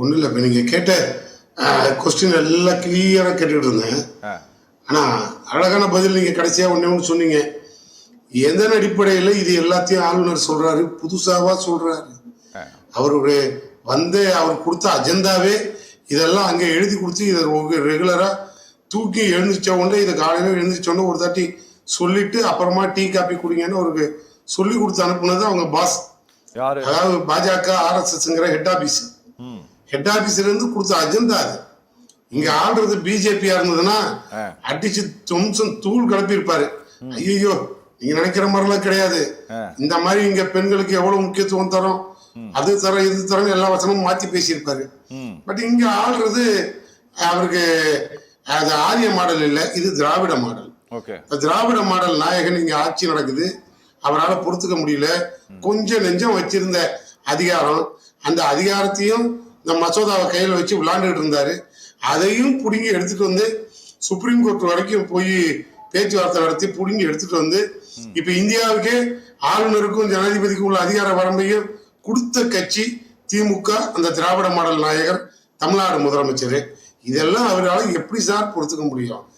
ஒன்றும் இல்லை. இப்போ நீங்கள் கேட்ட கொஸ்டின் எல்லாம் கிளியராக கேட்டுக்கிட்டு இருந்தேன். ஆனால் அழகான பதில் நீங்கள் கடைசியாக ஒன்று சொன்னீங்க. எதன் அடிப்படையில் இது எல்லாத்தையும் ஆளுநர் சொல்கிறாரு, புதுசாக சொல்கிறாரு. அவருடைய அவர் கொடுத்த அஜெண்டாவே இதெல்லாம் அங்கே எழுதி கொடுத்து இதை ரெகுலராக தூக்கி எழுந்திரிச்ச உடனே இதை காலையில் எழுந்திரிச்சோடனே ஒரு தாட்டி சொல்லிட்டு அப்புறமா டீ காப்பி குடிங்கன்னு அவருக்கு சொல்லி கொடுத்து அனுப்புனது அவங்க பாஸ். அதாவது பாஜக RSSங்கிற ஹெட் ஆபீஸ்ல இருந்து கொடுத்த அஜெண்டா அது. இங்க ஆள்றது பிஜேபியா இருந்ததுன்னா அடிச்சு தொம்சம் தூள் கிளப்பி இருப்பாரு. ஐயோ நீங்க நினைக்கிற மாதிரிலாம் கிடையாது, இந்த மாதிரி இங்க பெண்களுக்கு எவ்வளவு முக்கியத்துவம் தரோம், அது தரோம் இது தரோம் எல்லா வசனமும் மாத்தி பேசியிருப்பாரு. பட் இங்க ஆள்றது அவருக்கு அது ஆரிய மாடல் இல்லை, இது திராவிட மாடல். திராவிட மாடல் நாயகன் இங்க ஆட்சி நடக்குது, அவரால் பொறுத்துக்க முடியல. கொஞ்சம் நெஞ்சம் வச்சிருந்த அதிகாரம், அந்த அதிகாரத்தையும் இந்த மசோதாவை கையில் வச்சு விளையாண்டுட்டு இருந்தாரு. அதையும் புடுங்கி எடுத்துட்டு வந்து சுப்ரீம் கோர்ட் வரைக்கும் போய் பேச்சுவார்த்தை நடத்தி புடுங்கி எடுத்துட்டு வந்து இப்ப இந்தியாவுக்கே ஆளுநருக்கும் ஜனாதிபதிக்கும் உள்ள அதிகார வரம்பையும் கொடுத்த கட்சி திமுக. அந்த திராவிட மாடல் நாயகர் தமிழ்நாடு முதலமைச்சர். இதெல்லாம் அவரால் எப்படி சார் பொறுத்துக்க முடியும்?